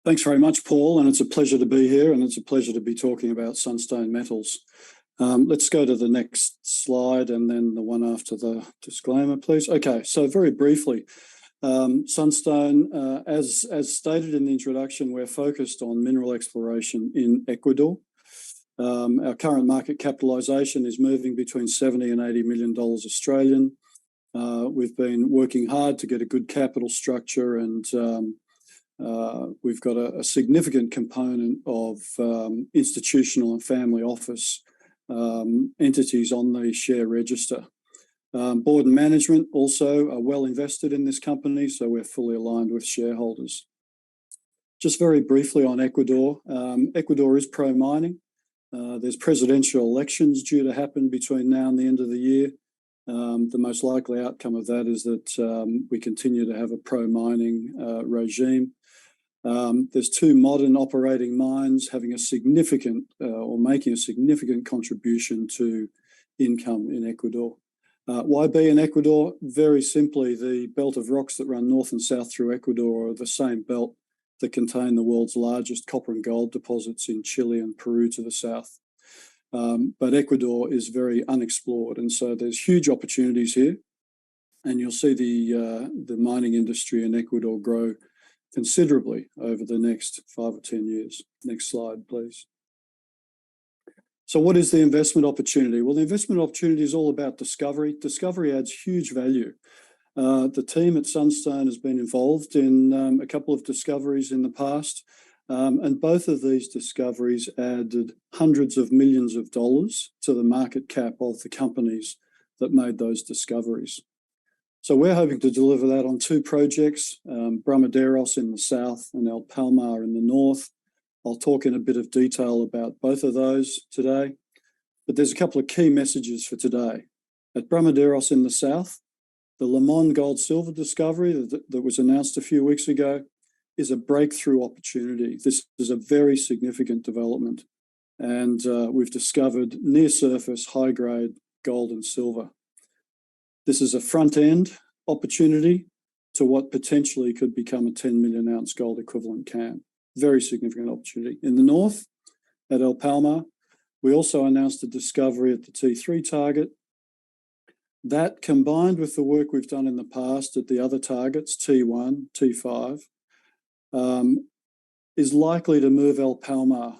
Thanks very much, Paul, and it's a pleasure to be here, and it's a pleasure to be talking about Sunstone Metals. Let's go to the next slide and then the one after the disclaimer, please. Okay, so very briefly, Sunstone, as stated in the introduction, we're focused on mineral exploration in Ecuador. Our current market capitalisation is moving between 70 and $80 million Australian. We've been working hard to get a good capital structure, and we've got a significant component of institutional and family office entities on the share register. Board and management also are well invested in this company, so we're fully aligned with shareholders. Just very briefly on Ecuador. Ecuador is pro-mining. There's presidential elections due to happen between now and the end of the year. The most likely outcome of that is that we continue to have a pro-mining regime. There's two modern operating mines having a significant or making a significant contribution to income in Ecuador. Why be in Ecuador? Very simply, the belt of rocks that run north and south through Ecuador are the same belt that contain the world's largest copper and gold deposits in Chile and Peru to the south. But Ecuador is very unexplored, and so there's huge opportunities here, and you'll see the mining industry in Ecuador grow considerably over the next 5 or 10 years. Next slide, please. So what is the investment opportunity? Well, the investment opportunity is all about discovery. Discovery adds huge value. The team at Sunstone has been involved in a couple of discoveries in the past, and both of these discoveries added hundreds of millions of dollars to the market cap of the companies that made those discoveries. So we're hoping to deliver that on two projects, Bramaderos in the south and El Palmar in the north. I'll talk in a bit of detail about both of those today, but there's a couple of key messages for today. At Bramaderos in the south, the Limon gold-silver discovery that was announced a few weeks ago is a breakthrough opportunity. This is a very significant development, and we've discovered near-surface high-grade gold and silver. This is a front-end opportunity to what potentially could become a 10 million ounce gold equivalent camp. Very significant opportunity. In the north, at El Palmar, we also announced a discovery at the T3 target. That, combined with the work we've done in the past at the other targets, T1, T5, is likely to move El Palmar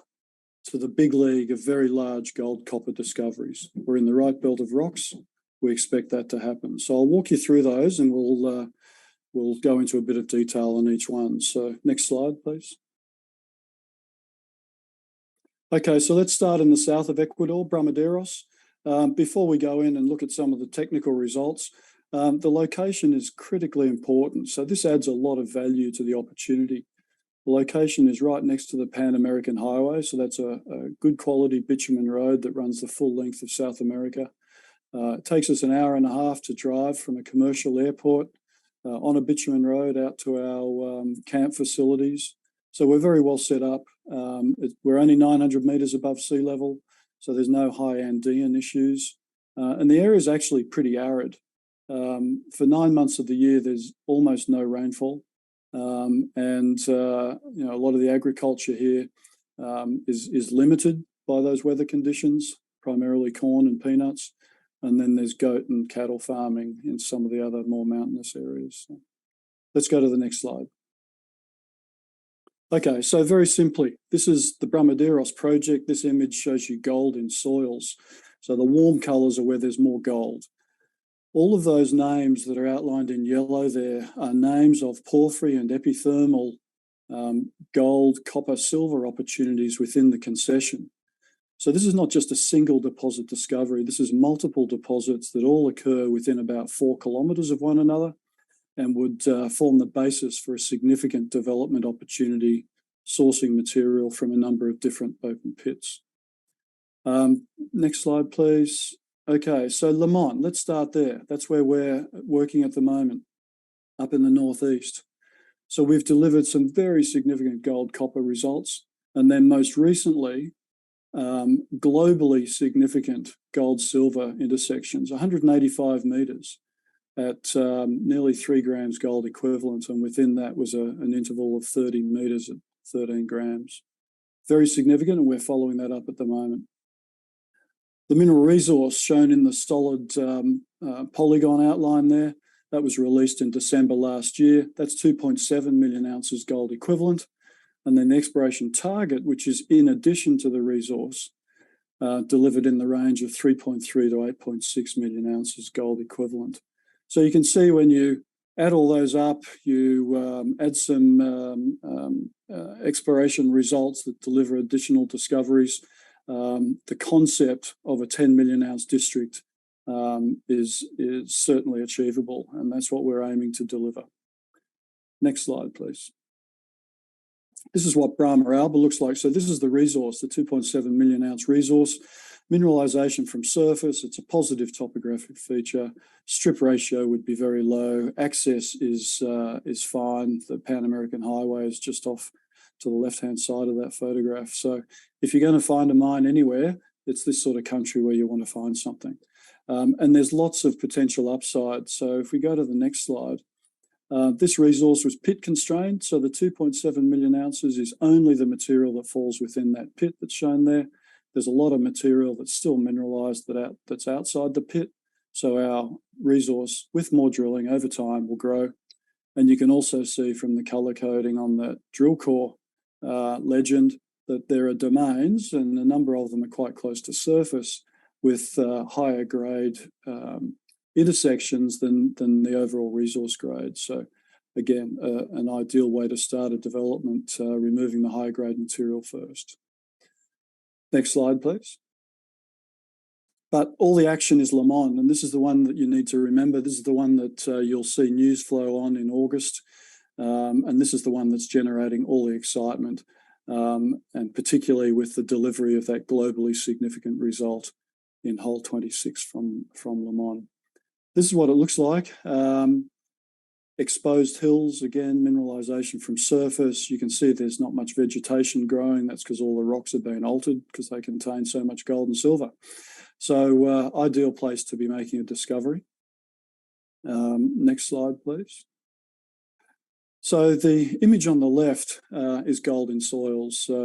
to the big league of very large gold-copper discoveries. We're in the right belt of rocks. We expect that to happen. So I'll walk you through those, and we'll go into a bit of detail on each one. So next slide, please. Okay, so let's start in the south of Ecuador, Bramaderos. Before we go in and look at some of the technical results, the location is critically important. So this adds a lot of value to the opportunity. The location is right next to the Pan-American Highway, so that's a good quality bitumen road that runs the full length of South America. It takes us an hour and a half to drive from a commercial airport on a bitumen road out to our camp facilities. So we're very well set up. We're only 900 metres above sea level, so there's no high Andean issues. And the area is actually pretty arid. For 9 months of the year, there's almost no rainfall. And a lot of the agriculture here is limited by those weather conditions, primarily corn and peanuts. And then there's goat and cattle farming in some of the other more mountainous areas. So let's go to the next slide. Okay, so very simply, this is the Bramaderos project. This image shows you gold in soils. So the warm colours are where there's more gold. All of those names that are outlined in yellow there are names of porphyry and epithermal gold, copper, silver opportunities within the concession. So this is not just a single deposit discovery. This is multiple deposits that all occur within about 4 kilometres of one another and would form the basis for a significant development opportunity, sourcing material from a number of different open pits. Next slide, please. Okay, so Limon, let's start there. That's where we're working at the moment, up in the northeast. So we've delivered some very significant gold-copper results, and then most recently, globally significant gold-silver intersections, 185 metres at nearly 3 grams gold equivalent, and within that was an interval of 30 metres at 13 grams. Very significant, and we're following that up at the moment. The mineral resource shown in the solid polygon outline there, that was released in December last year. That's 2.7 million ounces gold equivalent. And then the exploration target, which is in addition to the resource, delivered in the range of 3.3 to 8.6 million ounces gold equivalent. So you can see when you add all those up, you add some exploration results that deliver additional discoveries. The concept of a 10 million ounce district is certainly achievable, and that's what we're aiming to deliver. Next slide, please. This is what Brahma Alba looks like. So this is the resource, the 2.7 million ounce resource. Mineralisation from surface, it's a positive topographic feature. Strip ratio would be very low. Access is fine. The Pan American Highway is just off to the left-hand side of that photograph. So if you're going to find a mine anywhere, it's this sort of country where you want to find something. And there's lots of potential upside. So if we go to the next slide, this resource was pit constrained. So the 2.7 million ounces is only the material that falls within that pit that's shown there. There's a lot of material that's still mineralised that's outside the pit. So our resource, with more drilling over time, will grow. And you can also see from the colour coding on the drill core legend that there are domains, and a number of them are quite close to surface, with higher grade intersections than the overall resource grade. So again, an ideal way to start a development, removing the high grade material first. Next slide, please. But all the action is Le Mans, and this is the one that you need to remember. This is the one that you'll see news flow on in August, and this is the one that's generating all the excitement, and particularly with the delivery of that globally significant result in hole 26 from Le Mans. This is what it looks like. Exposed hills, again, mineralisation from surface. You can see there's not much vegetation growing. That's because all the rocks have been altered because they contain so much gold and silver. So ideal place to be making a discovery. Next slide, please. So the image on the left is gold in soils. So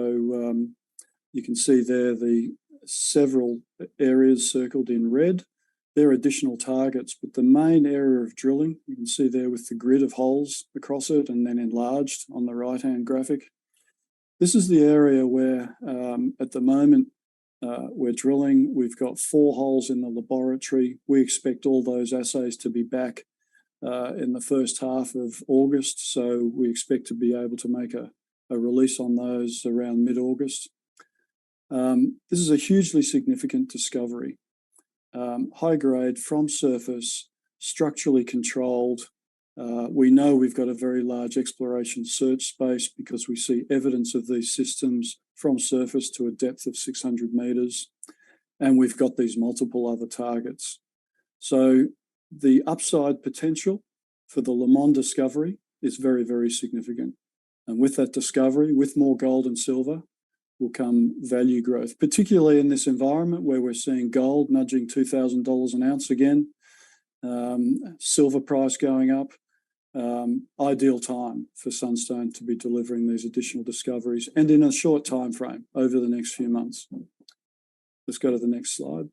you can see there the several areas circled in red. They're additional targets, but the main area of drilling, you can see there with the grid of holes across it and then enlarged on the right-hand graphic. This is the area where at the moment we're drilling. We've got 4 holes in the laboratory. We expect all those assays to be back in the first half of August. So we expect to be able to make a release on those around mid-August. This is a hugely significant discovery. High grade from surface, structurally controlled. We know we've got a very large exploration search space because we see evidence of these systems from surface to a depth of 600 metres, and we've got these multiple other targets. So the upside potential for the Le Mans discovery is very, very significant. And with that discovery, with more gold and silver, will come value growth, particularly in this environment where we're seeing gold nudging $2,000 an ounce again, silver price going up. Ideal time for Sunstone to be delivering these additional discoveries, and in a short time frame over the next few months. Let's go to the next slide.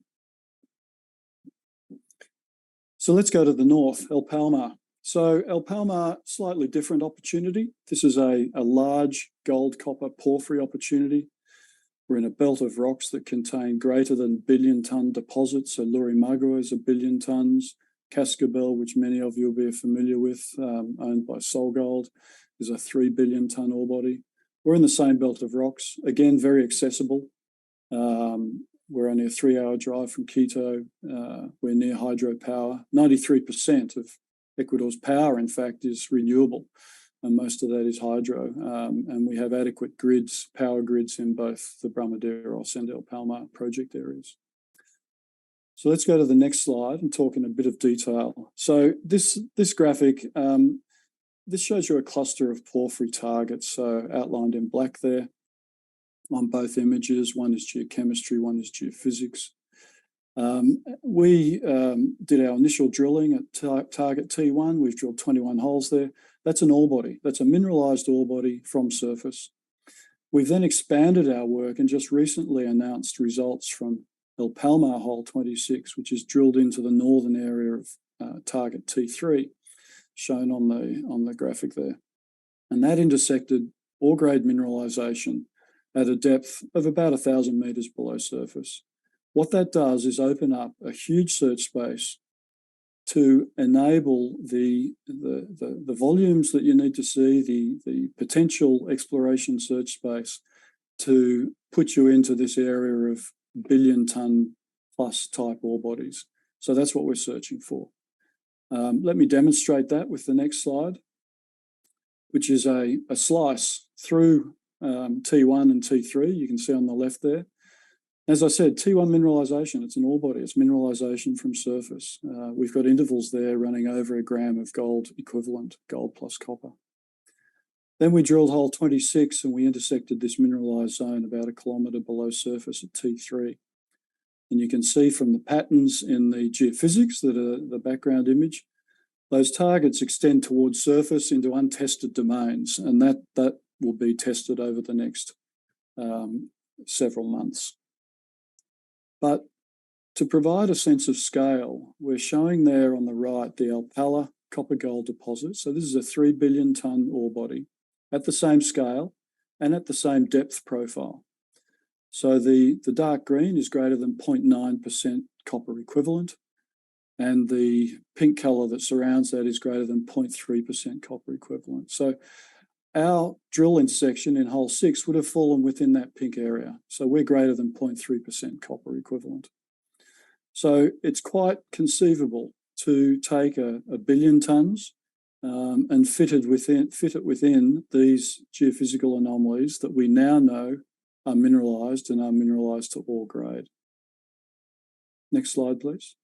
So let's go to the north, El Palmar. So El Palmar, slightly different opportunity. This is a large gold copper porphyry opportunity. We're in a belt of rocks that contain greater than billion-ton deposits. So Lurimago is 1 billion tonnes. Cascabel, which many of you will be familiar with, owned by SolGold, is a 3 billion tonne ore body. We're in the same belt of rocks. Again, very accessible. We're only a 3-hour drive from Quito. We're near hydropower. 93% of Ecuador's power, in fact, is renewable, and most of that is hydro. And we have adequate grids, power grids in both the Brahmaderos and El Palmar project areas. So let's go to the next slide and talk in a bit of detail. So this graphic, this shows you a cluster of porphyry targets, so outlined in black there on both images. One is geochemistry, one is geophysics. We did our initial drilling at target T1. We've drilled 21 holes there. That's an ore body. That's a mineralised ore body from surface. We've then expanded our work and just recently announced results from El Palmar hole 26, which is drilled into the northern area of target T3, shown on the graphic there. And that intersected ore-grade mineralisation at a depth of about 1,000 metres below surface. What that does is open up a huge search space to enable the volumes that you need to see, the potential exploration search space to put you into this area of billion-tonne plus type ore bodies. So that's what we're searching for. Let me demonstrate that with the next slide, which is a slice through T1 and T3. You can see on the left there. As I said, T1 mineralisation, it's an ore body, it's mineralisation from surface. We've got intervals there running over 1 gram of gold equivalent, gold plus copper. Then we drilled hole 26 and we intersected this mineralised zone about 1 kilometre below surface at T3. And you can see from the patterns in the geophysics that are the background image, those targets extend towards surface into untested domains, and that will be tested over the next several months. But to provide a sense of scale, we're showing there on the right the Alpala copper gold deposit. So this is a 3 billion tonne ore body at the same scale and at the same depth profile. So the dark green is greater than 0.9% copper equivalent, and the pink colour that surrounds that is greater than 0.3% copper equivalent. So our drill intersection in hole 6 would have fallen within that pink area. So we're greater than 0.3% copper equivalent. So it's quite conceivable to take a billion tonnes and fit it within these geophysical anomalies that we now know are mineralised and are mineralised to ore grade. Next slide, please.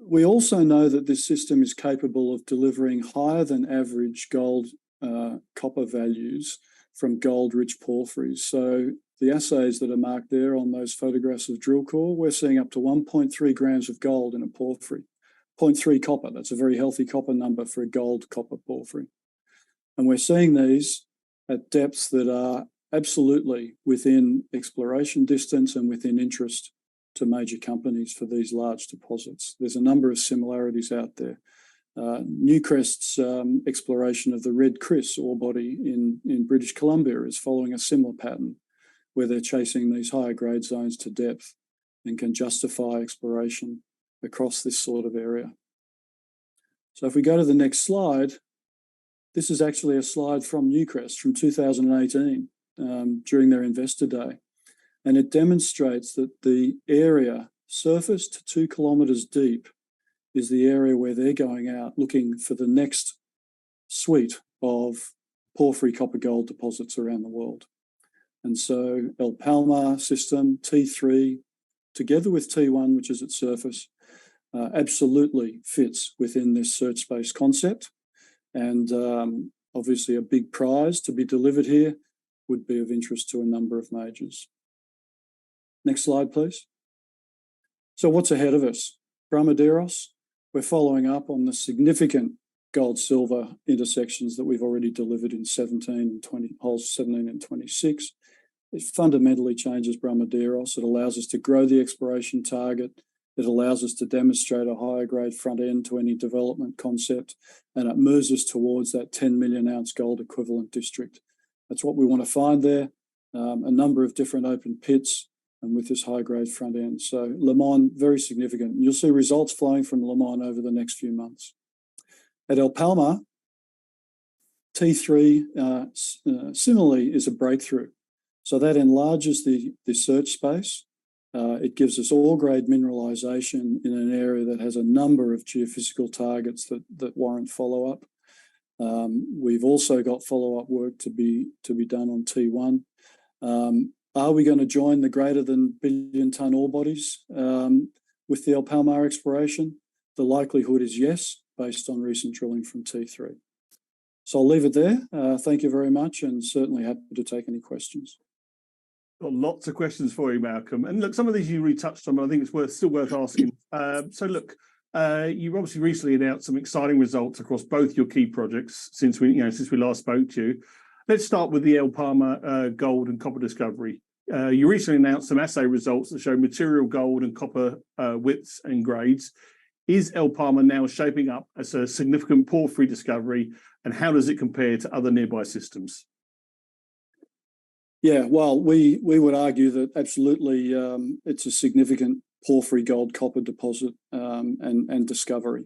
We also know that this system is capable of delivering higher than average gold copper values from gold-rich porphyries. So the assays that are marked there on those photographs of drill core, we're seeing up to 1.3 grams of gold in a porphyry. 0.3 copper, that's a very healthy copper number for a gold-copper porphyry. And we're seeing these at depths that are absolutely within exploration distance and within interest to major companies for these large deposits. There's a number of similarities out there. Newcrest's exploration of the Red Chris ore body in British Columbia is following a similar pattern, where they're chasing these higher grade zones to depth and can justify exploration across this sort of area. So if we go to the next slide, this is actually a slide from Newcrest from 2018 during their Investor Day. And it demonstrates that the area surface to 2 kilometres deep is the area where they're going out looking for the next suite of porphyry copper gold deposits around the world. And so El Palmar system, T3, together with T1, which is at surface, absolutely fits within this search space concept. And obviously a big prize to be delivered here would be of interest to a number of majors. Next slide, please. So what's ahead of us? Brahmaderos, we're following up on the significant gold-silver intersections that we've already delivered in 17 and 20, holes 17 and 26. It fundamentally changes Brahmaderos. It allows us to grow the exploration target. It allows us to demonstrate a higher grade front end to any development concept, and it moves us towards that 10 million ounce gold equivalent district. That's what we want to find there. A number of different open pits, and with this high-grade front end. So Le Mans, very significant. You'll see results flowing from Le Mans over the next few months. At El Palmar, T3 similarly is a breakthrough. So that enlarges the search space. It gives us ore-grade mineralisation in an area that has a number of geophysical targets that warrant follow-up. We've also got follow-up work to be done on T1. Are we going to join the greater than billion-tonne ore bodies with the El Palmar exploration? The likelihood is yes, based on recent drilling from T3. So I'll leave it there. Thank you very much, and certainly happy to take any questions. Got lots of questions for you, Malcolm. And look, some of these you already touched on, but I think it's still worth asking. So look, you obviously recently announced some exciting results across both your key projects since we last spoke to you. Let's start with the El Palmar gold and copper discovery. You recently announced some assay results that show material gold and copper widths and grades. Is El Palmar now shaping up as a significant porphyry discovery, and how does it compare to other nearby systems? Yeah, well, we would argue that absolutely it's a significant porphyry gold copper deposit and discovery.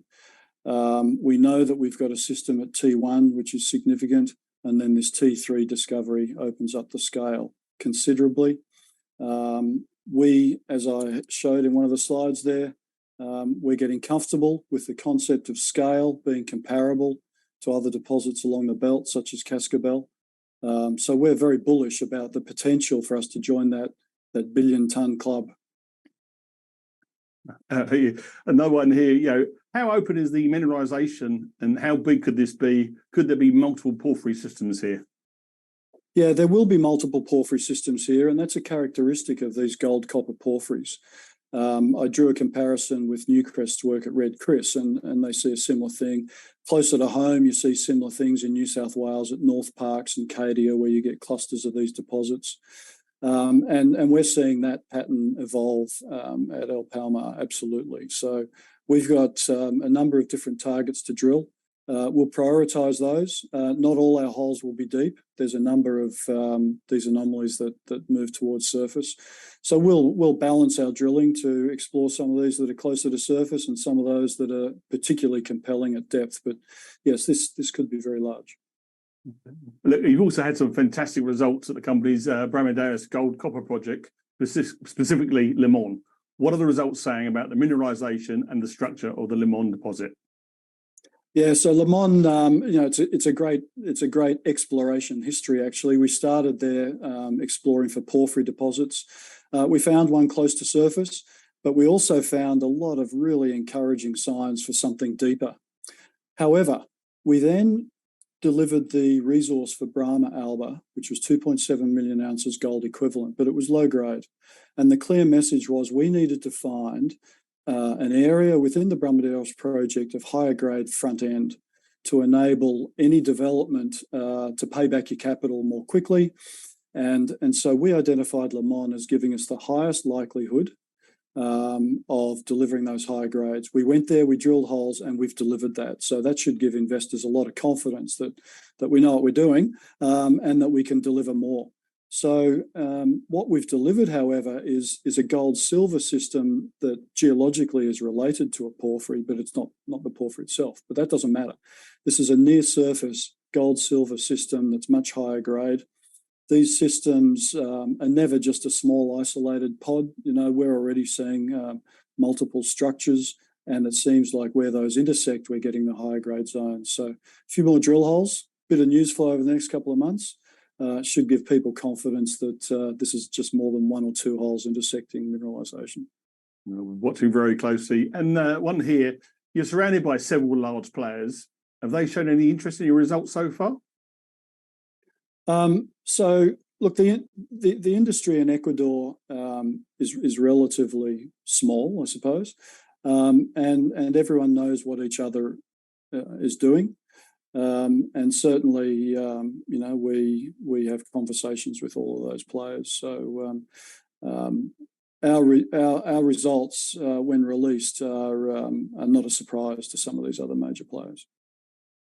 We know that we've got a system at T1 which is significant, and then this T3 discovery opens up the scale considerably. We, as I showed in one of the slides there, we're getting comfortable with the concept of scale being comparable to other deposits along the belt, such as Cascabel. So we're very bullish about the potential for us to join that billion-ton club. Another one here, how open is the mineralisation, and how big could this be? Could there be multiple porphyry systems here? Yeah, there will be multiple porphyry systems here, and that's a characteristic of these gold copper porphyries. I drew a comparison with Newcrest's work at Red Chris, and they see a similar thing. Closer to home, you see similar things in New South Wales at North Parkes and Cadia, where you get clusters of these deposits. And we're seeing that pattern evolve at El Palmar, absolutely. So we've got a number of different targets to drill. We'll prioritise those. Not all our holes will be deep. There's a number of these anomalies that move towards surface. So we'll balance our drilling to explore some of these that are closer to surface and some of those that are particularly compelling at depth. But yes, this could be very large. Look, you've also had some fantastic results at the company's Bramadeus gold copper project, specifically Limon. What are the results saying about the mineralisation and the structure of the Limon deposit? Yeah, so Limon, it's a great exploration history. Actually, we started there exploring for porphyry deposits. We found one close to surface, but we also found a lot of really encouraging signs for something deeper. However, we then delivered the resource for Brahma Alba, which was 2.7 million ounces gold equivalent, but it was low grade. And the clear message was we needed to find an area within the Bramadeus project of higher grade front end to enable any development to pay back your capital more quickly. And so we identified Limon as giving us the highest likelihood of delivering those high grades. We went there, we drilled holes, and we've delivered that. So that should give investors a lot of confidence that we know what we're doing and that we can deliver more. So what we've delivered, however, is a gold-silver system that geologically is related to a porphyry, but it's not the porphyry itself. But that doesn't matter. This is a near-surface gold-silver system that's much higher grade. These systems are never just a small isolated pod. We're already seeing multiple structures, and it seems like where those intersect, we're getting the higher grade zones. So a few more drill holes, bit of news flow over the next couple of months. Should give people confidence that this is just more than one or two holes intersecting mineralisation. We're watching very closely. And one here, you're surrounded by several large players. Have they shown any interest in your results so far? So look, the industry in Ecuador is relatively small, I suppose, and everyone knows what each other is doing. And certainly, we have conversations with all of those players. So our results, when released, are not a surprise to some of these other major players.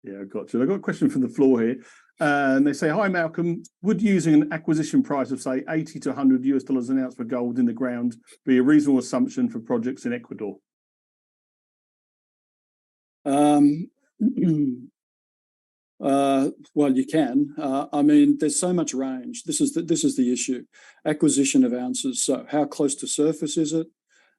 Yeah, I've got a question from the floor here. And they say, hi, Malcolm, would using an acquisition price of, say, $80 to $100 an ounce for gold in the ground be a reasonable assumption for projects in Ecuador? Well, you can. There's so much range. This is the issue. Acquisition of ounces. So how close to surface is it?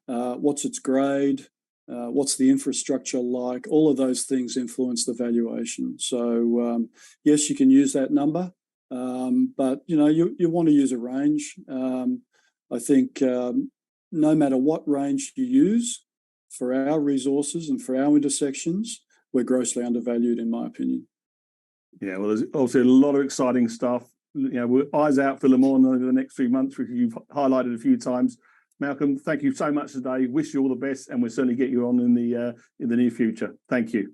What's its grade? What's the infrastructure like? All of those things influence the valuation. So yes, you can use that number, but you want to use a range. I think no matter what range you use for our resources and for our intersections, we're grossly undervalued, in my opinion. Yeah, well, there's obviously a lot of exciting stuff. We're eyes out for Limon over the next few months, which you've highlighted a few times. Malcolm, thank you so much today. Wish you all the best, and we'll certainly get you on in the near future. Thank you.